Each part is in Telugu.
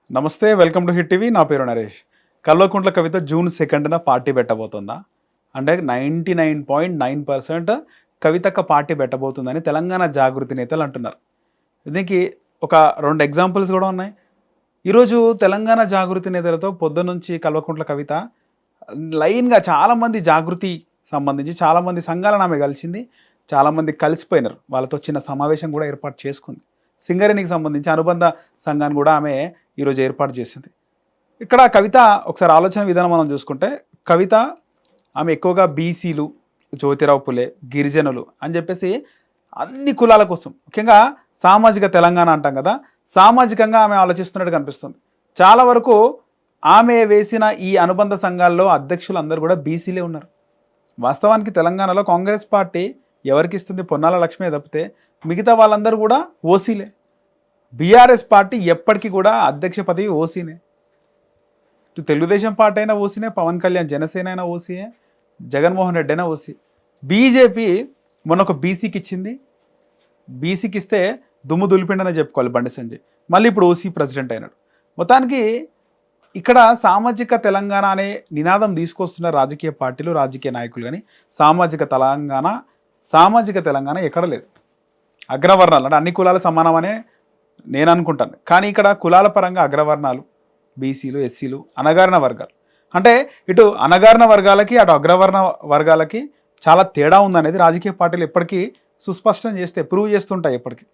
నమస్తే, వెల్కమ్ టు హిట్ టీవీ. నా పేరు నరేష్. Kalvakuntla Kavitha June 2న party పెట్టబోతుందా? అంటే 99.9% కవితక్క పార్టీ పెట్టబోతుందని తెలంగాణ జాగృతి నేతలు అంటున్నారు. దీనికి ఒక 2 ఎగ్జాంపుల్స్ కూడా ఉన్నాయి. ఈరోజు తెలంగాణ జాగృతి నేతలతో పొద్దునుంచి కల్వకుంట్ల కవిత లైన్గా చాలామంది జాగృతి సంబంధించి చాలామంది సంఘాలను ఆమె కలిసింది. చాలామంది కలిసిపోయినారు. వాళ్ళతో చిన్న సమావేశం కూడా ఏర్పాటు చేసుకుంది. సింగరేణికి సంబంధించి అనుబంధ సంఘాన్ని కూడా ఆమె ఈరోజు ఏర్పాటు చేసింది. ఇక్కడ కవిత ఒకసారి ఆలోచన విధానం మనం చూసుకుంటే, కవిత ఆమె ఎక్కువగా బీసీలు, జ్యోతిరావు పులే, గిరిజనులు అని చెప్పేసి అన్ని కులాల కోసం, ముఖ్యంగా సామాజిక తెలంగాణ అంటాం కదా, సామాజికంగా ఆమె ఆలోచిస్తున్నట్టు కనిపిస్తుంది. చాలా వరకు ఆమె వేసిన ఈ అనుబంధ సంఘాల్లో అధ్యక్షులు అందరూ కూడా బీసీలే ఉన్నారు. వాస్తవానికి తెలంగాణలో కాంగ్రెస్ పార్టీ ఎవరికి ఇస్తుంది? పొన్నాల లక్ష్మి తప్పితే మిగతా వాళ్ళందరూ కూడా ఓసీలే. బీఆర్ఎస్ పార్టీ ఎప్పటికీ కూడా అధ్యక్ష పదవి ఓసీనే. ఇటు తెలుగుదేశం పార్టీ అయినా ఓసీనే, పవన్ కళ్యాణ్ జనసేన అయినా ఓసీయే, జగన్మోహన్ రెడ్డి అయినా ఓసీ. బీజేపీ మొన్న ఒక బీసీకి ఇచ్చింది. బీసీకి ఇస్తే దుమ్ము దులిపిండనే చెప్పుకోవాలి బండి సంజయ్. మళ్ళీ ఇప్పుడు ఓసీ ప్రెసిడెంట్ అయినాడు. మొత్తానికి ఇక్కడ సామాజిక తెలంగాణ అనే నినాదం తీసుకొస్తున్న రాజకీయ పార్టీలు, రాజకీయ నాయకులు, కానీ సామాజిక తెలంగాణ ఎక్కడ లేదు. అగ్రవర్ణాలు అంటే అన్ని కులాలు సమానమనే నేను అనుకుంటాను. కానీ ఇక్కడ కులాల పరంగా అగ్రవర్ణాలు, బీసీలు, ఎస్సీలు, అణగారిన వర్గాలు, అంటే ఇటు అణగారిన వర్గాలకి అటు అగ్రవర్ణ వర్గాలకి చాలా తేడా ఉందనేది రాజకీయ పార్టీలు ఎప్పటికీ సుస్పష్టం చేస్తే ప్రూవ్ చేస్తుంటాయి ఎప్పటికీ.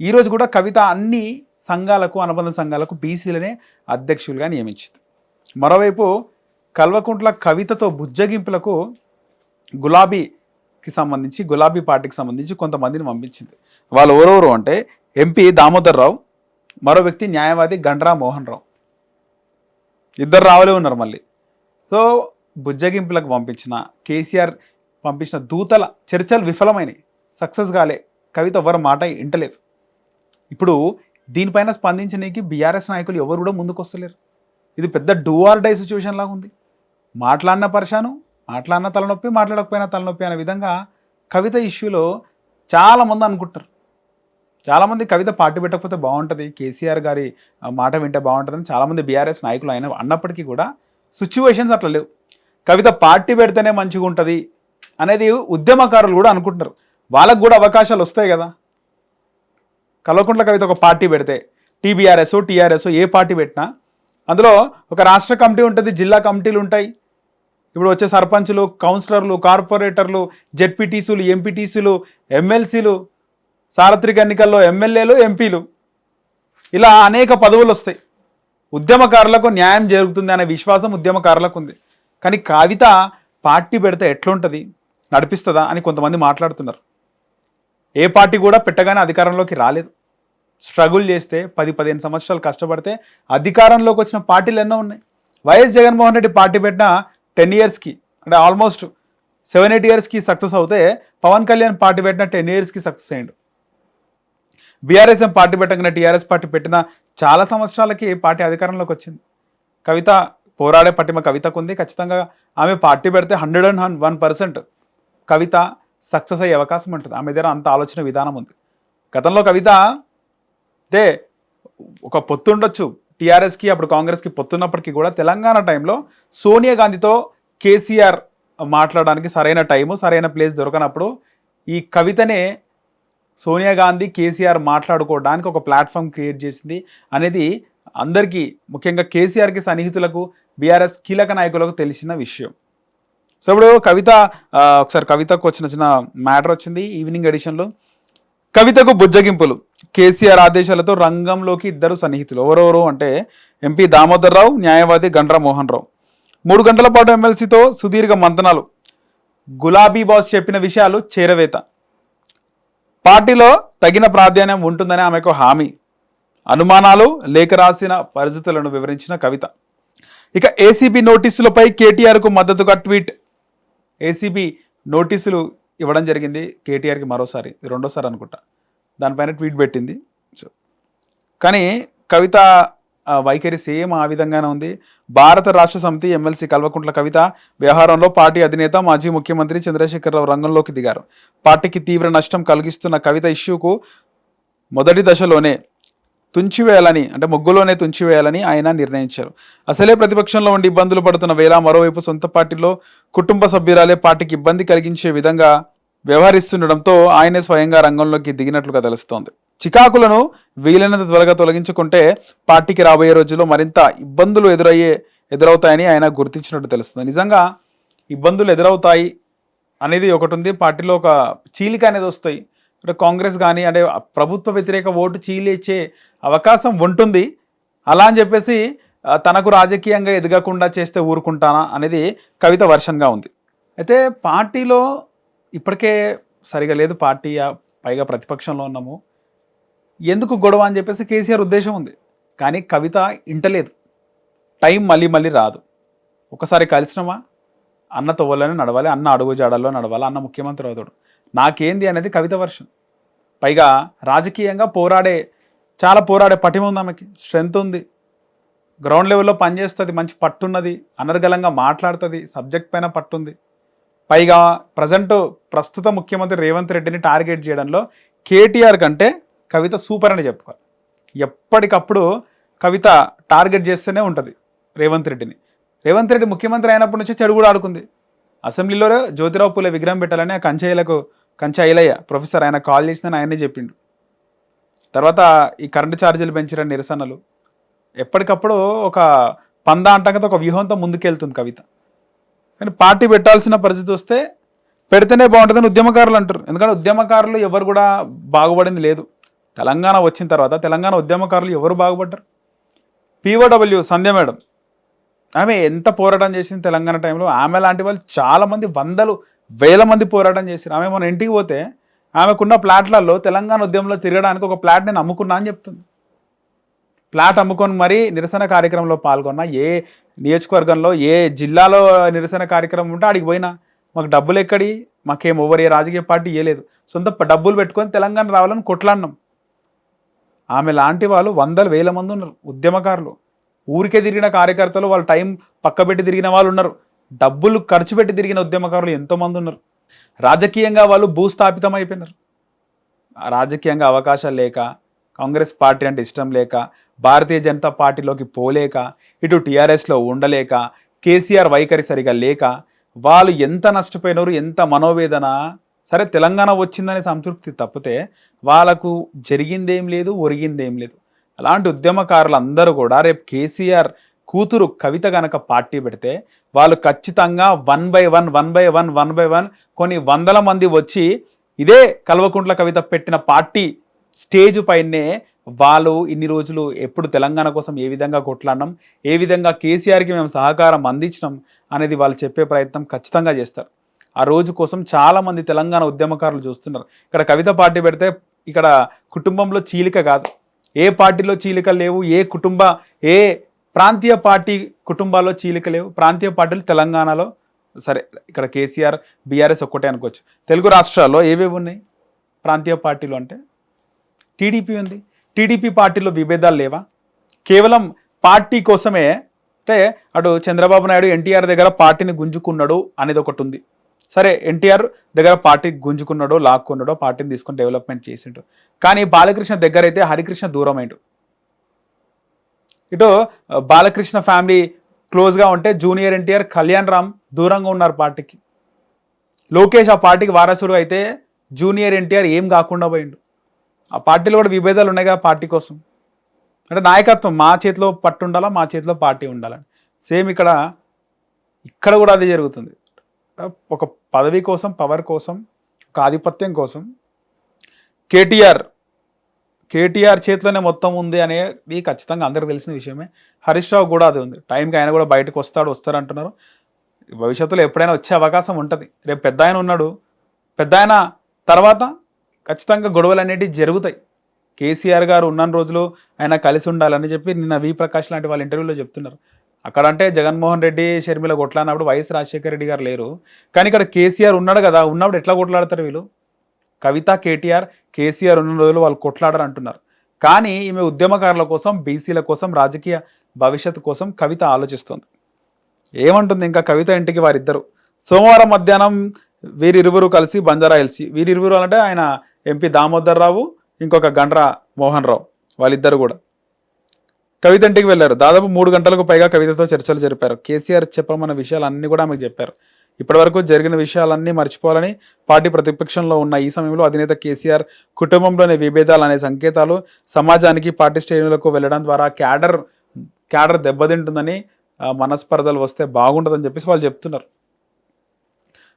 ఈరోజు కూడా కవిత అన్ని సంఘాలకు, అనుబంధ సంఘాలకు బీసీలనే అధ్యక్షులుగా నియమించింది. మరోవైపు కల్వకుంట్ల కవితతో బుజ్జగింపులకు గులాబీ పార్టీకి సంబంధించి కొంతమందిని పంపించింది. వాళ్ళు ఎవరెవరు అంటే ఎంపీ దామోదర్ రావు, మరో వ్యక్తి న్యాయవాది గండ్రా మోహన్ రావు. ఇద్దరు రావులే ఉన్నారు మళ్ళీ. సో బుజ్జగింపులకు పంపించిన కేసీఆర్ పంపించిన దూతల చర్చలు విఫలమైనవి, సక్సెస్ కాలే. కవిత ఎవరి మాట వింటలేదు. ఇప్పుడు దీనిపైన స్పందించడానికి బీఆర్ఎస్ నాయకులు ఎవరు కూడా ముందుకు వస్తలేరు. ఇది పెద్ద డూ ఆర్ డై సిచ్యువేషన్ లాగా ఉంది. మాట్లాడిన పరిశాను, మాట్లాడిన తలనొప్పి, మాట్లాడకపోయినా తలనొప్పి అనే విధంగా కవిత ఇష్యూలో చాలామంది అనుకుంటారు. చాలామంది కవిత పార్టీ పెట్టకపోతే బాగుంటుంది, కేసీఆర్ గారి మాట వింటే బాగుంటుందని చాలామంది బీఆర్ఎస్ నాయకులు అన్నప్పటికీ కూడా సిచ్యువేషన్స్ అట్లా లేవు. కవిత పార్టీ పెడితేనే మంచిగా ఉంటుంది అనేది ఉద్యమకారులు కూడా అనుకుంటున్నారు. వాళ్ళకు కూడా అవకాశాలు వస్తాయి కదా. కల్వకుంట్ల కవిత ఒక పార్టీ పెడితే, టీబీఆర్ఎస్, టీఆర్ఎస్ ఏ పార్టీ పెట్టినా అందులో ఒక రాష్ట్ర కమిటీ ఉంటుంది, జిల్లా కమిటీలు ఉంటాయి. ఇప్పుడు వచ్చే సర్పంచులు, కౌన్సిలర్లు, కార్పొరేటర్లు, జెడ్పీటీసీలు, ఎంపీటీసీలు, ఎమ్మెల్సీలు, సార్వత్రిక ఎన్నికల్లో ఎమ్మెల్యేలు, ఎంపీలు, ఇలా అనేక పదవులు వస్తాయి. ఉద్యమకారులకు న్యాయం జరుగుతుంది అనే విశ్వాసం ఉద్యమకారులకు ఉంది. కానీ కవిత పార్టీ పెడితే ఎట్లుంటుంది, నడిపిస్తుందా అని కొంతమంది మాట్లాడుతున్నారు. ఏ పార్టీ కూడా పెట్టగానే అధికారంలోకి రాలేదు. స్ట్రగుల్ చేస్తే 10-15 సంవత్సరాలు కష్టపడితే అధికారంలోకి వచ్చిన పార్టీలు ఎన్నో ఉన్నాయి. వైఎస్ జగన్మోహన్ రెడ్డి పార్టీ పెట్టిన 10 ఇయర్స్కి, అంటే ఆల్మోస్ట్ 7-8 ఇయర్స్కి సక్సెస్ అవుతే, పవన్ కళ్యాణ్ పార్టీ పెట్టిన 10 ఇయర్స్కి సక్సెస్ అయ్యిండు. బీఆర్ఎస్ఎం పార్టీ పెట్టగానే టీఆర్ఎస్ పార్టీ పెట్టిన చాలా సంవత్సరాలకి పార్టీ అధికారంలోకి వచ్చింది. కవిత పోరాడే పట్టిమ కవితకు ఉంది. ఖచ్చితంగా ఆమె పార్టీ పెడితే 101% కవిత సక్సెస్ అయ్యే అవకాశం ఉంటుంది. ఆమె దగ్గర అంత ఆలోచన విధానం ఉంది. గతంలో కవిత అంటే ఒక పొత్తు ఉండొచ్చు టీఆర్ఎస్కి, అప్పుడు కాంగ్రెస్కి పొత్తున్నప్పటికీ కూడా తెలంగాణ టైంలో సోనియా గాంధీతో కేసీఆర్ మాట్లాడడానికి సరైన టైము, సరైన ప్లేస్ దొరకనప్పుడు ఈ కవితనే సోనియా గాంధీ, కేసీఆర్ మాట్లాడుకోవడానికి ఒక ప్లాట్ఫామ్ క్రియేట్ చేసింది అనేది అందరికీ, ముఖ్యంగా కేసీఆర్కి సన్నిహితులకు, బీఆర్ఎస్ కీలక నాయకులకు తెలిసిన విషయం. సో ఇప్పుడు ఒకసారి కవితకు వచ్చిన చిన్న మ్యాటర్ వచ్చింది ఈవినింగ్ ఎడిషన్లో. కవితకు బుజ్జగింపులు, కేసీఆర్ ఆదేశాలతో రంగంలోకి ఇద్దరు సన్నిహితులు. ఎవరెవరు అంటే ఎంపీ దామోదర్ రావు, న్యాయవాది గండ్రా మోహన్ రావు. 3 గంటల పాటు ఎమ్మెల్సీతో సుదీర్ఘ మంతనాలు. గులాబీ బాస్ చెప్పిన విషయాలు చేరవేత. పార్టీలో తగిన ప్రాధాన్యం ఉంటుందని ఆమెకు హామీ. అనుమానాలు, లేఖ రాసిన పరిస్థితులను వివరించిన కవిత. ఇక ఏసీబీ నోటీసులపై కేటీఆర్కు మద్దతుగా ట్వీట్. ఏసీబీ నోటీసులు ఇవ్వడం జరిగింది కేటీఆర్కి, మరోసారి రెండోసారి అనుకుంటా. దానిపైన ట్వీట్ పెట్టింది. కానీ కవిత వైఖరి సేమ్ ఆ విధంగానే ఉంది. భారత రాష్ట్ర సమితి ఎమ్మెల్సీ కల్వకుంట్ల కవిత వ్యవహారంలో పార్టీ అధినేత, మాజీ ముఖ్యమంత్రి చంద్రశేఖరరావు రంగంలోకి దిగారు. పార్టీకి తీవ్ర నష్టం కలిగిస్తున్న కవిత ఇష్యూకు మొదటి దశలోనే తుంచివేయాలని అంటే ముగ్గులోనే తుంచివేయాలని ఆయన నిర్ణయించారు. అసలే ప్రతిపక్షంలో ఉండి ఇబ్బందులు పడుతున్న వేళ మరోవైపు సొంత పార్టీలో కుటుంబ సభ్యురాలే పార్టీకి ఇబ్బంది కలిగించే విధంగా వ్యవహరిస్తుండడంతో ఆయనే స్వయంగా రంగంలోకి దిగినట్లుగా తెలుస్తోంది. చికాకులను వీలైనంత త్వరగా తొలగించుకుంటే పార్టీకి రాబోయే రోజుల్లో మరింత ఇబ్బందులు ఎదురవుతాయని ఆయన గుర్తించినట్టు తెలుస్తుంది. నిజంగా ఇబ్బందులు ఎదురవుతాయి అనేది ఒకటి ఉంది. పార్టీలో ఒక చీలిక అనేది వస్తాయి. అంటే కాంగ్రెస్ కానీ అంటే ప్రభుత్వ వ్యతిరేక ఓటు చీలిచ్చే అవకాశం ఉంటుంది. అలా అని చెప్పేసి తనకు రాజకీయంగా ఎదగకుండా చేస్తే ఊరుకుంటానా అనేది కవిత వర్షన్గా ఉంది. అయితే పార్టీలో ఇప్పటికే సరిగా లేదు, పార్టీ పైగా ప్రతిపక్షంలో ఉన్నాము, ఎందుకు గొడవ అని చెప్పేసి కేసీఆర్ ఉద్దేశం ఉంది. కానీ కవిత ఇంటలేదు. టైం మళ్ళీ మళ్ళీ రాదు. ఒకసారి కలిసినమా అన్న తోవలోనే నడవాలి, అన్న అడుగు జాడల్లో నడవాలి, అన్న ముఖ్యమంత్రి అవుతాడు, నాకేంది అనేది కవిత వర్షన్. పైగా రాజకీయంగా చాలా పోరాడే పటిమ ఉంది, ఆమెకి స్ట్రెంత్ ఉంది, గ్రౌండ్ లెవెల్లో పనిచేస్తుంది, మంచి పట్టున్నది, అనర్గళంగా మాట్లాడుతుంది, సబ్జెక్ట్ పైన పట్టుంది. పైగా ప్రస్తుత ముఖ్యమంత్రి రేవంత్ రెడ్డిని టార్గెట్ చేయడంలో కేటీఆర్ కంటే కవిత సూపర్ అని చెప్పుకోవాలి. ఎప్పటికప్పుడు కవిత టార్గెట్ చేస్తూనే ఉంటుంది రేవంత్ రెడ్డిని. రేవంత్ రెడ్డి ముఖ్యమంత్రి అయినప్పటి నుంచి చెడు కూడా ఆడుకుంది. అసెంబ్లీలో జ్యోతిరావు పూలే విగ్రహం పెట్టాలని ఆ కంచె ఐలయ్య ప్రొఫెసర్ ఆయన కాల్ చేసిందని ఆయనే చెప్పిండు. తర్వాత ఈ కరెంటు ఛార్జీలు పెంచిన నిరసనలు, ఎప్పటికప్పుడు ఒక పందా అంటంగా ఒక వ్యూహంతో ముందుకెళ్తుంది కవిత. కానీ పార్టీ పెట్టాల్సిన పరిస్థితి వస్తే పెడితేనే బాగుంటుందని ఉద్యమకారులు అంటారు. ఎందుకంటే ఉద్యమకారులు ఎవరు కూడా బాగుపడింది లేదు. తెలంగాణ వచ్చిన తర్వాత తెలంగాణ ఉద్యమకారులు ఎవరు బాగుపడ్డారు? POW సంధ్య మేడం, ఆమె ఎంత పోరాటం చేసింది తెలంగాణ టైంలో. ఆమె లాంటి వాళ్ళు చాలామంది, వందలు వేల మంది పోరాటం చేశారు. ఆమె మన ఇంటికి పోతే ఆమెకున్న ప్లాట్లలో తెలంగాణ ఉద్యమంలో తిరగడానికి ఒక ప్లాట్ నేను అమ్ముకున్నా అని చెప్తుంది. ప్లాట్ అమ్ముకొని మరీ నిరసన కార్యక్రమంలో పాల్గొన్నా, ఏ నియోజకవర్గంలో ఏ జిల్లాలో నిరసన కార్యక్రమం ఉంటే ఆడికి పోయినా, మాకు డబ్బులు ఎక్కడి, మాకేం ఓవర్ ఏ రాజకీయ పార్టీ ఇవ్వలేదు, సొంత డబ్బులు పెట్టుకొని తెలంగాణ రావాలని కొట్లాడినాం. ఆమె లాంటి వాళ్ళు వందల వేల మంది ఉన్నారు ఉద్యమకారులు. ఊరికే తిరిగిన కార్యకర్తలు, వాళ్ళ టైం పక్కబెట్టి తిరిగిన వాళ్ళు ఉన్నారు, డబ్బులు ఖర్చు పెట్టి తిరిగిన ఉద్యమకారులు ఎంతోమంది ఉన్నారు. రాజకీయంగా వాళ్ళు భూస్థాపితం అయిపోయినారు. రాజకీయంగా అవకాశాలు లేక, కాంగ్రెస్ పార్టీ అంటే ఇష్టం లేక, భారతీయ జనతా పార్టీలోకి పోలేక, ఇటు టీఆర్ఎస్లో ఉండలేక, కేసీఆర్ వైఖరి సరిగా లేక వాళ్ళు ఎంత నష్టపోయినారు, ఎంత మనోవేదన. సరే తెలంగాణ వచ్చిందనే సంతృప్తి తప్పితే వాళ్ళకు జరిగిందేం లేదు, ఒరిగిందేం లేదు. అలాంటి ఉద్యమకారులు అందరూ కూడా రేపు కేసీఆర్ కూతురు కవిత గనక పార్టీ పెడితే వాళ్ళు ఖచ్చితంగా 1 by 1 కొన్ని వందల మంది వచ్చి ఇదే కల్వకుంట్ల కవిత పెట్టిన పార్టీ స్టేజ్ పైనే వాళ్ళు ఇన్ని రోజులు ఎప్పుడు తెలంగాణ కోసం ఏ విధంగా కొట్లాడినాం, ఏ విధంగా కేసీఆర్కి మేము సహకారం అందించినాం అనేది వాళ్ళు చెప్పే ప్రయత్నం ఖచ్చితంగా చేస్తారు. ఆ రోజు కోసం చాలామంది తెలంగాణ ఉద్యమకారులు చూస్తున్నారు. ఇక్కడ కవిత పార్టీ పెడితే ఇక్కడ కుటుంబంలో చీలిక కాదు, ఏ పార్టీలో చీలిక లేవు, ఏ ప్రాంతీయ పార్టీ కుటుంబాల్లో చీలిక లేవు. ప్రాంతీయ పార్టీలు తెలంగాణలో సరే, ఇక్కడ కేసీఆర్ బీఆర్ఎస్ ఒక్కటే అనుకోవచ్చు. తెలుగు రాష్ట్రాల్లో ఏవేవి ఉన్నాయి ప్రాంతీయ పార్టీలు అంటే? టీడీపీ ఉంది. టీడీపీ పార్టీలో విభేదాలు లేవా? కేవలం పార్టీ కోసమే అంటే అటు చంద్రబాబు నాయుడు ఎన్టీఆర్ దగ్గర పార్టీని గుంజుకున్నాడు అనేది ఒకటి ఉంది. సరే, ఎన్టీఆర్ దగ్గర పార్టీ గుంజుకున్నాడో లాక్కున్నాడో పార్టీని తీసుకొని డెవలప్మెంట్ చేసిండు. కానీ బాలకృష్ణ దగ్గర అయితే హరికృష్ణ దూరం అయిండు. ఇటు బాలకృష్ణ ఫ్యామిలీ క్లోజ్గా ఉంటే జూనియర్ ఎన్టీఆర్, కళ్యాణ్ రామ్ దూరంగా ఉన్నారు పార్టీకి. లోకేష్ ఆ పార్టీకి వారసుడు అయితే జూనియర్ ఎన్టీఆర్ ఏం కాకుండా పోయిండు. ఆ పార్టీలో కూడా విభేదాలు ఉన్నాయిగా పార్టీ కోసం. అంటే నాయకత్వం మా చేతిలో పట్టు ఉండాలా, మా చేతిలో పార్టీ ఉండాలని. సేమ్ ఇక్కడ కూడా అదే జరుగుతుంది. ఒక పదవి కోసం, పవర్ కోసం, ఒక ఆధిపత్యం కోసం కేటీఆర్ చేతిలోనే మొత్తం ఉంది అనేది ఖచ్చితంగా అందరికి తెలిసిన విషయమే. హరీష్ రావు కూడా అది ఉంది. టైంకి ఆయన కూడా బయటకు వస్తారంటున్నారు. భవిష్యత్తులో ఎప్పుడైనా వచ్చే అవకాశం ఉంటుంది. రేపు పెద్ద ఆయన ఉన్నాడు, పెద్ద ఆయన తర్వాత ఖచ్చితంగా గొడవలు అనేటివి జరుగుతాయి. కేసీఆర్ గారు ఉన్న రోజులు ఆయన కలిసి ఉండాలని చెప్పి నిన్న వి ప్రకాష్ లాంటి వాళ్ళ ఇంటర్వ్యూలో చెప్తున్నారు. అక్కడంటే జగన్మోహన్ రెడ్డి షర్మిల కొట్లాడినప్పుడు వైఎస్ రాజశేఖర రెడ్డి గారు లేరు. కానీ ఇక్కడ కేసీఆర్ ఉన్నాడు కదా, ఉన్నప్పుడు ఎట్లా కొట్లాడతారు వీళ్ళు? కవిత, కేసీఆర్ ఉన్న రోజులు వాళ్ళు కొట్లాడరు అంటున్నారు. కానీ ఈమె ఉద్యమకారుల కోసం, బీసీల కోసం, రాజకీయ భవిష్యత్తు కోసం కవిత ఆలోచిస్తుంది. ఏమంటుంది ఇంకా కవిత ఇంటికి వారిద్దరు? సోమవారం మధ్యాహ్నం వీరిరువురు కలిసి బంజారా హిల్స్, వీరిరువురు అంటే ఆయన ఎంపీ దామోదర్ రావు, ఇంకొక గండ్రా మోహన్ రావు, వాళ్ళిద్దరు కూడా కవిత ఇంటికి వెళ్ళారు. దాదాపు 3 గంటలకు పైగా కవితతో చర్చలు జరిపారు. కేసీఆర్ చెప్పమన్న విషయాలన్నీ కూడా ఆమెకు చెప్పారు. ఇప్పటివరకు జరిగిన విషయాలన్నీ మర్చిపోవాలని పార్టీ ప్రతిపక్షంలో ఉన్న ఈ సమయంలో అధినేత కేసీఆర్ కుటుంబంలోని విభేదాలు అనే సంకేతాలు సమాజానికి పార్టీ శ్రేణులకు వెళ్ళడం ద్వారా క్యాడర్ దెబ్బతింటుందని, మనస్పర్ధలు వస్తే బాగుంటుందని చెప్పేసి వాళ్ళు చెప్తున్నారు.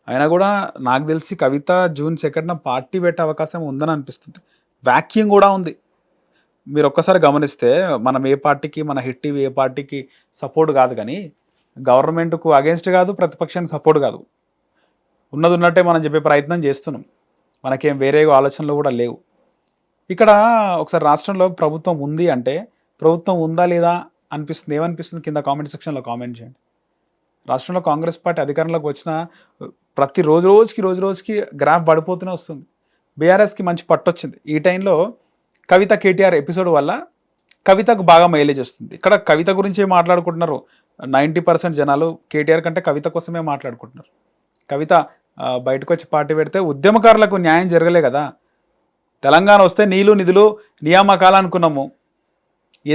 అయినా కూడా నాకు తెలిసి కవిత జూన్ 2న పార్టీ పెట్టే అవకాశం ఉందని అనిపిస్తుంది. వ్యాక్యూమ్ కూడా ఉంది. మీరు ఒక్కసారి గమనిస్తే మనం ఏ పార్టీకి, మన హిట్ టీవీ ఏ పార్టీకి సపోర్ట్ కాదు, కానీ గవర్నమెంట్కు అగేన్స్ట్ కాదు, ప్రతిపక్షానికి సపోర్ట్ కాదు. ఉన్నది ఉన్నట్టే మనం చెప్పే ప్రయత్నం చేస్తున్నాం. మనకేం వేరే ఆలోచనలు కూడా లేవు. ఇక్కడ ఒకసారి రాష్ట్రంలో ప్రభుత్వం ఉంది అంటే ప్రభుత్వం ఉందా లేదా అనిపిస్తుంది. ఏమనిపిస్తుంది కింద కామెంట్ సెక్షన్లో కామెంట్ చేయండి. రాష్ట్రంలో కాంగ్రెస్ పార్టీ అధికారంలోకి వచ్చిన ప్రతి రోజుకి గ్రాఫ్ పడిపోతూనే వస్తుంది. బీఆర్ఎస్కి మంచి పట్టొచ్చింది. ఈ టైంలో కవిత కేటీఆర్ ఎపిసోడ్ వల్ల కవితకు బాగా మైలేజ్ వస్తుంది. ఇక్కడ కవిత గురించే మాట్లాడుకుంటున్నారు. 90% జనాలు కేటీఆర్ కంటే కవిత కోసమే మాట్లాడుకుంటున్నారు. కవిత బయటకు వచ్చి పార్టీ పెడితే ఉద్యమకారులకు న్యాయం జరగలే కదా. తెలంగాణ వస్తే నీళ్లు నిధులు నియామకాలు అనుకున్నాము.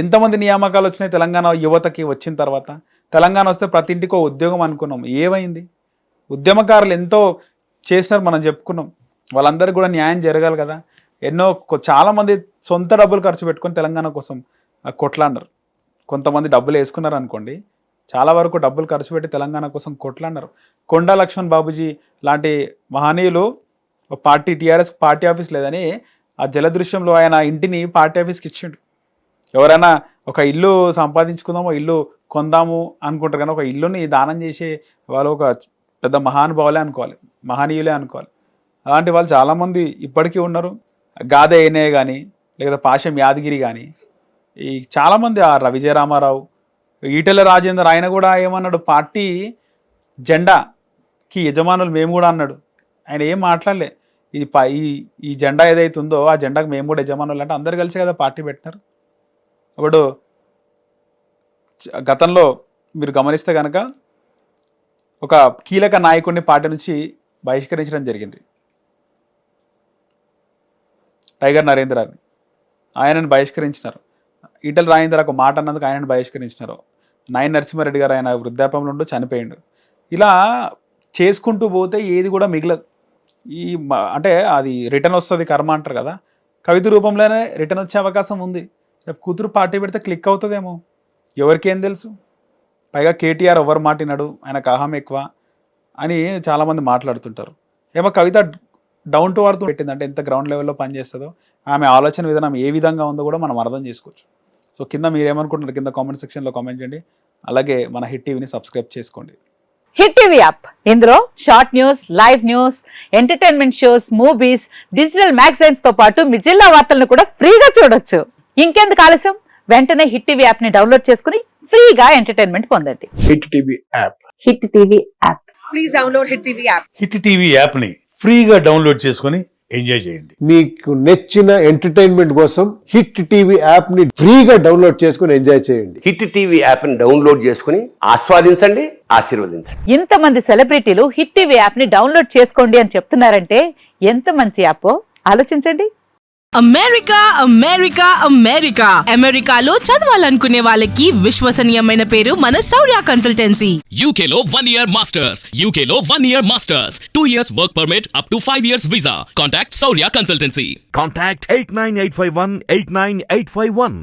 ఎంతమంది నియామకాలు వచ్చినాయి తెలంగాణ యువతకి వచ్చిన తర్వాత? తెలంగాణ వస్తే ప్రతి ఇంటికి ఉద్యోగం అనుకున్నాం. ఏమైంది? ఉద్యమకారులు ఎంతో చేసినారు, మనం చెప్పుకున్నాం. వాళ్ళందరికీ కూడా న్యాయం జరగాలి కదా. చాలామంది సొంత డబ్బులు ఖర్చు పెట్టుకొని తెలంగాణ కోసం కొట్లాడినారు. కొంతమంది డబ్బులు వేసుకున్నారు అనుకోండి, చాలా వరకు డబ్బులు ఖర్చు పెట్టి తెలంగాణ కోసం కొట్లాడినారు. కొండా లక్ష్మణ్ బాబుజీ లాంటి మహనీయులు టీఆర్ఎస్ పార్టీ ఆఫీస్ లేదని ఆ జలదృశ్యంలో ఆయన ఇంటిని పార్టీ ఆఫీస్కి ఇచ్చిండు. ఎవరైనా ఒక ఇల్లు సంపాదించుకుందామో, ఇల్లు కొందాము అనుకుంటారు, కానీ ఒక ఇల్లుని దానం చేసే వాళ్ళు ఒక పెద్ద మహానుభావులే అనుకోవాలి, మహనీయులే అనుకోవాలి. అలాంటి వాళ్ళు చాలామంది ఇప్పటికీ ఉన్నారు. గాదె ఏనే కానీ, లేదా పాశం యాదగిరి కానీ, ఈ చాలామంది, ఆ విజయరామారావు, ఈటెల రాజేందర్, ఆయన కూడా ఏమన్నాడు, పార్టీ జెండాకి యజమానులు మేము కూడా అన్నాడు. ఆయన ఏం మాట్లాడలే. ఈ జెండా ఏదైతుందో ఆ జెండాకి మేము కూడా యజమానులు అంటే అందరు కలిసి కదా పార్టీ పెట్టినారు. అప్పుడు గతంలో మీరు గమనిస్తే కనుక ఒక కీలక నాయకుడిని పార్టీ నుంచి బహిష్కరించడం జరిగింది. టైగర్ నరేంద్రని ఆయనను బహిష్కరించినారు. ఈటెల రాజేందర్ ఒక మాట అన్నందుకు ఆయనను బహిష్కరించినారు. నాయన నరసింహారెడ్డి గారు ఆయన వృద్ధాప్యంలో ఉంటూ చనిపోయిండు. ఇలా చేసుకుంటూ పోతే ఏది కూడా మిగలదు. అంటే అది రిటర్న్ వస్తుంది కర్మ అంటారు కదా. కవిత రూపంలోనే రిటర్న్ వచ్చే అవకాశం ఉంది. రేపు కూతురు పార్టీ పెడితే క్లిక్ అవుతుందేమో, ఎవరికేం తెలుసు. పైగా కేటీఆర్ ఎవరు మాటినాడు, ఆయనకు అహం ఎక్కువ అని చాలామంది మాట్లాడుతుంటారు. ఏమో కవిత డౌన్ టు అర్త్ పెట్టిందంటే ఎంత గ్రౌండ్ లెవెల్లో పనిచేస్తుందో, ఆమె ఆలోచన విధానం ఏ విధంగా ఉందో కూడా మనం అర్థం చేసుకోవచ్చు. సో కింద మీరేమనుకుంటున్నారు కింద కామెంట్ సెక్షన్లో కామెంట్ చేయండి. అలాగే మన హిట్ టీవీని సబ్స్క్రైబ్ చేసుకోండి. హిట్ టీవీ యాప్, ఇందులో short news, live news, entertainment shows, movies, digital magazines తో పాటు మీ జిల్లా వార్తలను కూడా ఫ్రీగా చూడొచ్చు. ఇంకెందుకు ఆలస్యం, వెంటనే హిట్ టీవీ యాప్ ని డౌన్లోడ్ చేసుకుని ఫ్రీగా ఎంటర్టైన్మెంట్ పొందండి. Hit TV app, hit TV app, please download hit TV app. Hit TV app ని ఫ్రీగా డౌన్లోడ్ చేసుకుని ఎంజాయ్ చేయండి. మీకు నచ్చిన ఎంటర్టైన్మెంట్ కోసం హిట్ టీవీ యాప్ ని ఫ్రీగా డౌన్లోడ్ చేసుకుని ఎంజాయ్ చేయండి. హిట్ టీవీ యాప్ ని డౌన్లోడ్ చేసుకుని ఆస్వాదించండి, ఆశీర్వదించండి. ఇంతమంది సెలబ్రిటీలు హిట్ టీవీ యాప్ ని డౌన్లోడ్ చేసుకోండి అని చెప్తున్నారంటే ఎంత మంచి యాప్ ఆలోచించండి. అమెరికా అమెరికా అమెరికా అమెరికాలో చదవాలనుకునే వాళ్ళకి విశ్వసనీయమైన పేరు మన శౌర్య కన్సల్టెన్సీ. UK లో 1 year masters, UK లో 1 year masters, 2 years work permit up to 5 years visa. Contact Saurya Consultancy. Contact 89851 89851.